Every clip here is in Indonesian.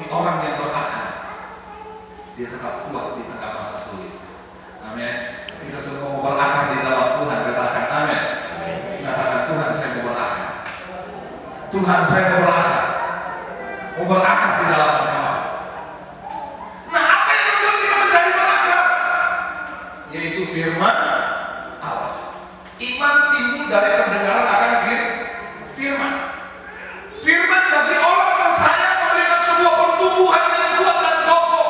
orang yang berakal. Dia tetap kuat di tengah masa sulit. Amin. Kita semua mau berakal di dalam Tuhan. Katakan amin. Katakan Tuhan, saya mau berakal. Tuhan, saya mau berakal. Mau berakal di dalam Engkau. Nah, apa yang membuat kita menjadi berakal? Yaitu firman Allah. Iman timbul dari pendengaran akan firman. Firman bagi orang percaya memberikan sebuah pertumbuhan yang kuat dan kokoh.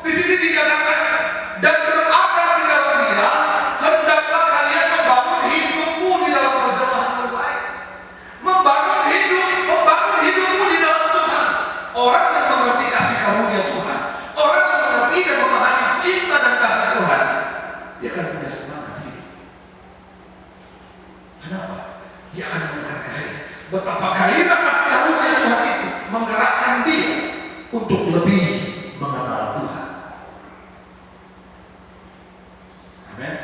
Di sini dikatakan, dan berakar di dalam Dia, hendaklah kalian membangun hidupmu di dalam terjemahan yang lain. Membangun hidupmu di dalam Tuhan. Orang yang mengerti kasih karunia Tuhan, orang yang mengerti dan memahami cinta dan kasih Tuhan, dia akan punya semangat hidup. Kenapa? Dia akan menghargai betapa gairah kasih karunia Tuhan itu menggerakkan dia untuk lebih mengenal Tuhan. Amin.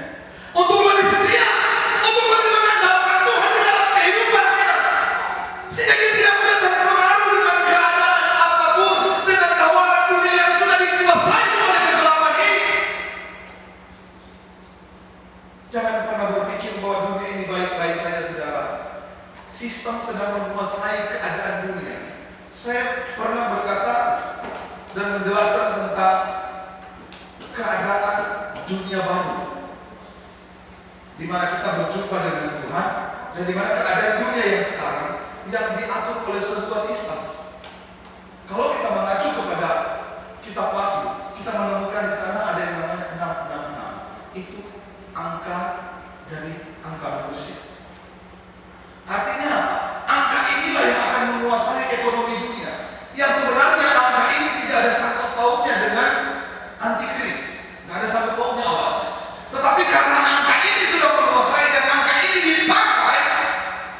Untuk lebih setia, untuk lebih mengandalkan Tuhan di dalam kehidupannya, sehingga dia tidak mudah terpengaruh dengan keadaan apapun, dengan tawaran dunia yang sudah dikuasai oleh kegelapan ini. Jangan pernah berpikir bahwa dunia ini baik-baik saja, saudara. Sistem sedang menguasai keadaan dunia. Saya pernah berkata dan menjelaskan tentang keadaan dunia baru, di mana kita berjumpa dengan Tuhan, dan di mana keadaan dunia yang sekarang yang diatur oleh sebuah sistem. Kalau kita mengacu kepada kitab Wahyu, kita menemukan di sana ada yang namanya 666. Itu angka dari angka manusia. Artinya apa? Angka inilah yang akan menguasai ekonomi dunia. Yang sebenarnya angka ini tidak ada sangkut pautnya dengan antikris, nggak ada sangkut pautnya awalnya. Tetapi karena angka ini sudah menguasai dan angka ini dipakai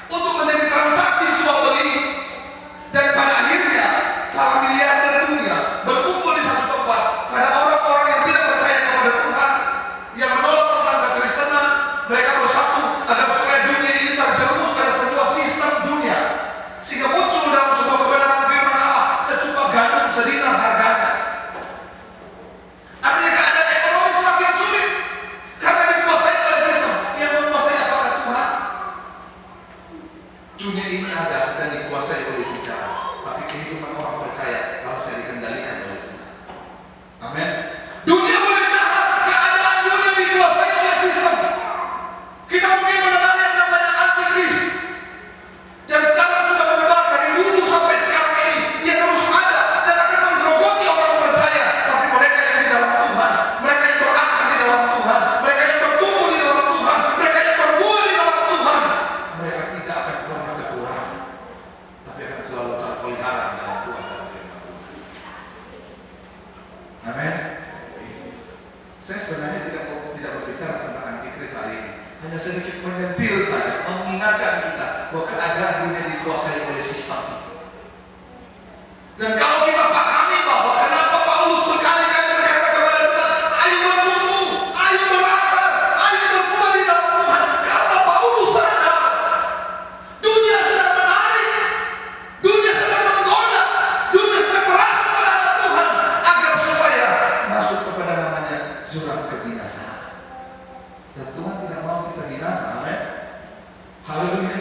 untuk menjadi transaksi jual beli, dan pada akhirnya para miliarder dunia berkumpul di satu tempat. Pada orang-orang yang tidak percaya kepada Tuhan, yang menolak tentang kekristenan, mereka bersatu agar supaya dunia ini terjerumus pada sebuah sistem dunia, sehingga muncul dalam sebuah kebenaran firman Allah secupa gandum sedinar harganya. Artinya keadaan ekonomi semakin sulit karena dikuasai oleh sistem. Yang menguasai apakah Tuhan? Dunia ini ada dan dikuasai oleh si jahat, tapi kehidupan orang percaya harusnya dikendalikan oleh Tuhan. Amin. Dunia boleh jahat, keadaan dunia dikuasai oleh sistem. Kita mungkin mengenal yang namanya antikris, dan sekarang sudah menyebar dari dulu sampai sekarang ini. Dia terus ada dan akan menggerogoti orang percaya. Tapi mereka yang di dalam Tuhan, mereka yang berakar di dalam Tuhan, mereka yang bertumbuh di dalam Tuhan, mereka yang berbuah di dalam Tuhan, mereka tidak akan pernah kekurangan, tapi akan selalu terpelihara dalam Tuhan dan firman Tuhan. Amin. Saya sebenarnya tidak berbicara tentang antikris hari ini, hanya sedikit menyentil saja, mengingatkan kita bahwa keadaan dunia dikuasai oleh sistem. Dan kalau kita pahami bahwa kenapa Paulus berkali-kali berkata kepada Tuhan, ayo bertumbuh, ayo berakar, ayo berbuah di dalam Tuhan, karena Paulus sadar dunia sedang menarik, dunia sedang menggoda, dunia sedang merasa kepada anak Tuhan agar supaya masuk kepada namanya jurang kebinasaan. Dan Tuhan tidak mau kita binasa. Amin. Haleluya.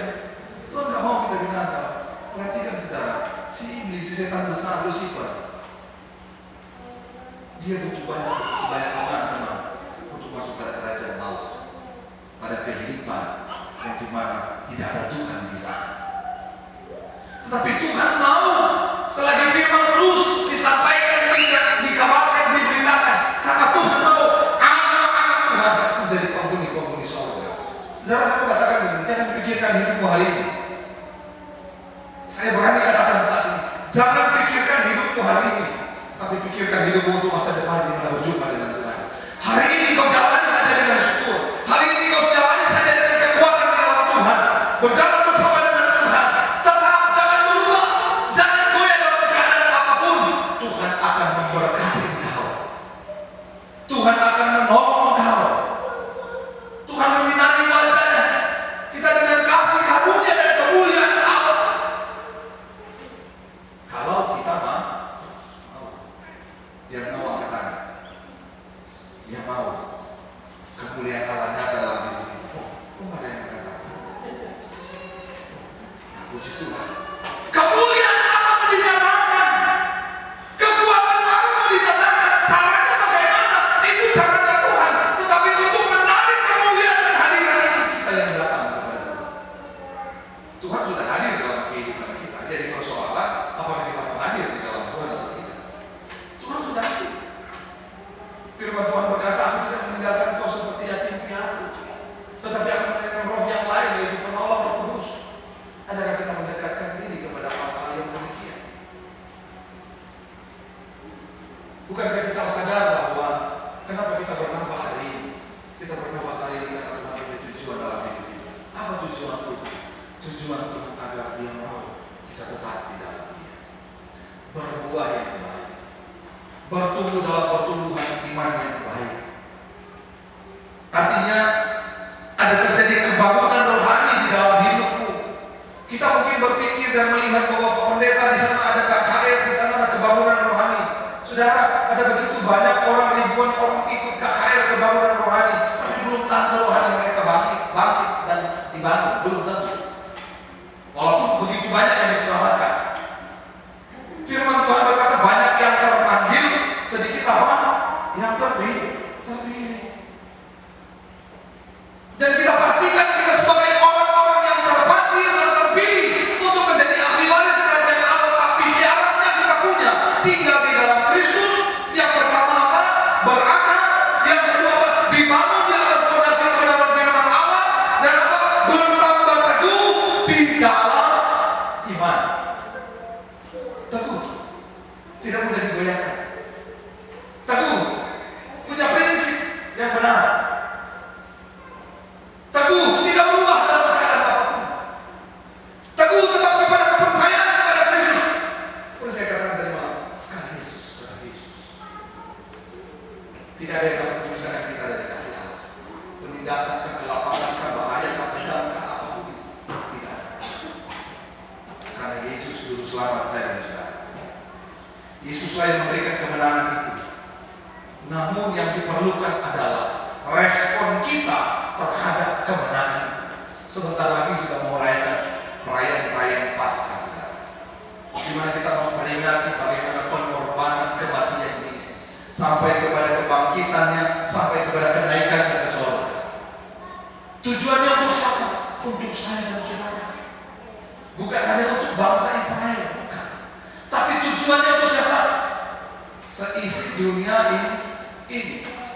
Tuhan tidak mau kita binasa. Perhatikan saudara, si iblis, si setan besar Lucifer, dia butuh banyak teman-teman untuk masuk pada kerajaan maut, pada kehidupan yang dimana tidak ada Tuhan di sana. Tetapi Tuhan mau selagi firman terus disampaikan, dikabarkan, diberitakan, karena Tuhan mau anak-anak Tuhan menjadi penghuni surga. Saudara, saya katakan begini, jangan pikirkan hidupmu hari ini. Saya berani katakan saat ini, jangan pikirkan hidupmu hari ini, tapi pikirkan hidupmu untuk masa depan di mana berjumpa dengan Tuhan. Hari ini kau jalani saja dengan syukur. Hari ini kau jalani saja dengan kekuatan di dalam Tuhan. Berjalan bersama dengan Tuhan. Tetap jangan berubah, jangan goyah dalam keadaan apapun. Tuhan akan memberkati engkau. Tuhan akan menolong engkau. Tuhan menyinari wajahnya. Kita dengan kasih karunia dan kemuliaan Allah. Kalau kita Bukankah kita harus sadar bahwa kenapa kita bernafas hari ini? Kita bernafas hari ini karena Tuhan punya tujuan dalam hidup kita. Apa tujuan Tuhan? Tujuan Tuhan agar Dia mau kita tetap di dalam Dia, berbuah yang baik, bertumbuh dalam pertumbuhan iman yang baik. Artinya ada terjadi kebangunan rohani di dalam hidupmu. Kita mungkin berpikir dan melihat bahwa pendeta di sana ada KKR, di sana ada kebangunan rohani. Saudara, ada begitu banyak orang, ribuan orang ikut KKR kebangunan rohani, tapi belum tentu rohani mereka bangkit dan dibangun, belum tentu. Walaupun begitu banyak yang diselamatkan. Firman Tuhan berkata banyak yang terpanggil, sedikit apa? Yang terpilih. Dan kita pastikan kita sebagai orang-orang yang terpanggil dan terpilih untuk menjadi ahli waris kerajaan Allah. Tapi syaratnya kita punya tinggal di dalam Kristus. Yang pertama apa? Berakal. Yang kedua apa? Dibangun di atas fondasi kebenaran firman Allah. Dan apa? Bertambah teguh di dalam iman. Teguh, tidak mudah digoyahkan. Teguh, punya prinsip yang benar. Teguh, tidak berubah dalam keadaan apapun. Teguh tetap kepada kepercayaan kepada Kristus. Seperti saya katakan tadi malam, sekali Yesus, sekali Yesus. Tidak ada yang dapat memisahkan kita dari kasih Allah. Penindasan, kegelapan, bahaya, pedang, apapun itu tidak ada. Karena Yesus juru selamat saya dan saudara. Yesuslah yang memberikan kemenangan itu. Namun yang diperlukan adalah respon kita terhadap kemenangan. Sebentar lagi sudah merayakan perayaan Paskah, di mana kita memperingati bagaimana pengorbanan kematian Yesus sampai kepada kebangkitannya, sampai kepada kenaikannya ke surga. Tujuannya untuk siapa? Untuk saya dan saudara. Bukan hanya untuk bangsa Israel, bukan. Tapi tujuannya untuk siapa? Seisi dunia ini.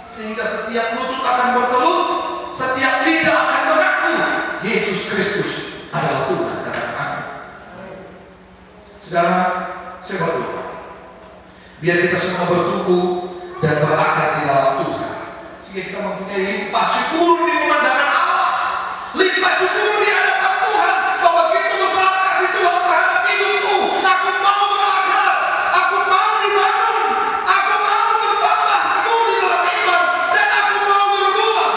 Sehingga setiap lutut akan bertelut, setiap lidah akan mengaku Yesus Kristus adalah Tuhan. Saudara, saya berdoa biar kita semua bertumbuh dan berakar di dalam Tuhan, sehingga kita mempunyai limpah syukur di pemandangan Allah, limpah syukur di hadapan Tuhan, bahwa begitu besar kasih Tuhan terhadap hidupku. Aku mau berakar, aku mau dibangun, aku mau bertambah teguh di dalam iman, dan aku mau berbuah,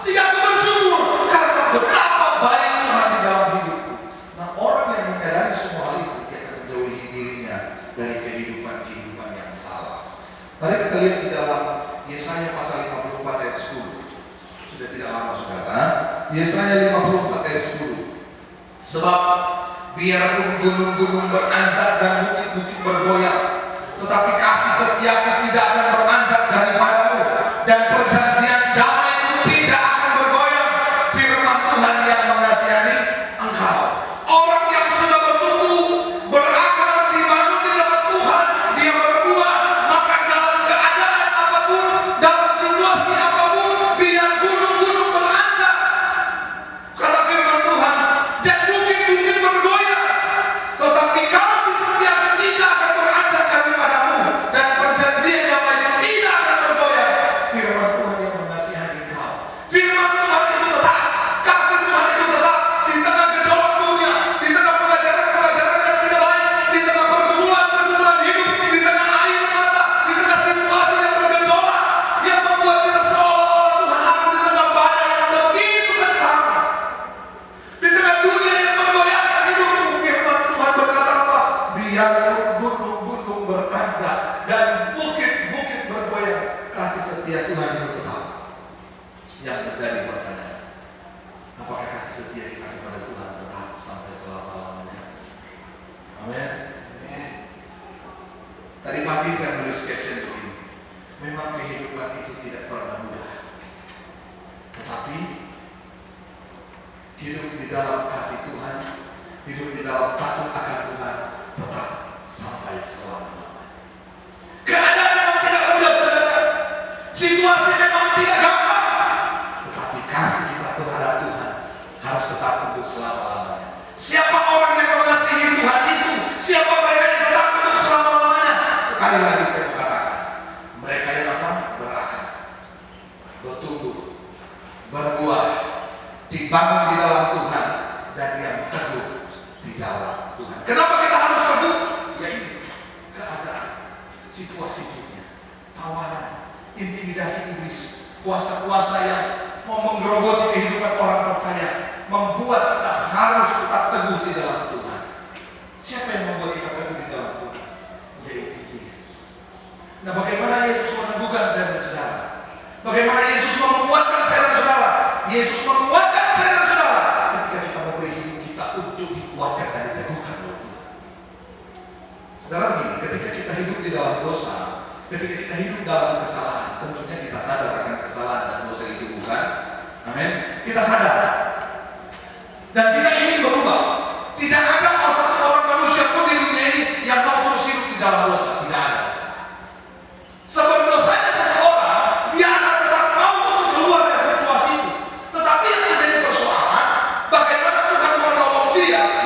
sehingga aku bersyukur karena betapa baik Tuhan di dalam hidupku. Nah, orang yang menyadari semua hal itu, dia akan menjauhi dirinya dari kehidupan yang salah. Mari kita lihat di dalam Yesaya pasal 54 ayat 10. Sudah tidak lama saudara. Yesaya 54 ayat 10. Sebab biarpun gunung-gunung beranjak dan bukit-bukit bergoyang, tetapi kasih setiaku tidak akan beranjak daripadamu, dan perjanjian damaiku tidak akan bergoyang. Firman Tuhan yang mengasihani engkau. Orang yang sudah bertumbuh, berakar, dibangun di dalam Tuhan, dia berbuah, maka dalam keadaan apapun, dalam situasi apapun, biar gunung-gunung beranjak, kata firman Tuhan, dan bukit-bukit bergoyang, tetapi kasih setiaku tidak akan beranjak daripadamu, dan perjanjian damaiku tidak akan bergoyang. Firman Tuhan yang mengasihani engkau. Firman Tuhan itu tetap, kasih Tuhan itu tetap di tengah gejolak dunia, di tengah pengajaran-pengajaran yang tidak baik, di tengah pergumulan-pergumulan hidup, di tengah air mata, di tengah situasi yang bergejolak, yang membuat kita seolah-olah Tuhan aku di tengah badai yang begitu kencang, di tengah dunia yang menggoyahkan hidupmu. Firman Tuhan berkata apa? Biar gunung-gunung beranjak dan bukit-bukit bergoyang, kasih setia Tuhan itu tetap. Yang terjadi pertanyaan, apakah kasih setia kita kepada Tuhan tetap sampai selama-lamanya? Amin. Tadi pagi saya menulis caption begini, memang kehidupan itu tidak pernah mudah, tetapi hidup di dalam kasih Tuhan, hidup di dalam takut akan Tuhan tetap sampai selama-lamanya. Keadaan memang tidak mudah saudara, situasi memang tidak gampang, tetapi kasih kita terhadap Tuhan harus tetap untuk selama-lamanya. Siapa orang yang mengasihi Tuhan itu? Siapa mereka yang tetap untuk selama-lamanya? Sekali lagi saya katakan, kuasa-kuasa yang mau menggerogoti kehidupan orang percaya, membuat kita harus tetap teguh di dalam Tuhan. Siapa yang membuat kita teguh di dalam Tuhan? Yaitu Yesus. Nah, bagaimana Yesus meneguhkan saya dan saudara? Bagaimana Yesus mau menguatkan saya dan saudara? Yesus menguatkan saya dan saudara ketika kita memberi hidup kita untuk dikuatkan dan diteguhkan oleh Tuhan. Saudara, begini, ketika kita hidup di dalam dosa, ketika kita hidup dalam kesalahan, tentunya kita sadar akan kesalahan dan dosa itu, bukan? Amin. Kita sadar.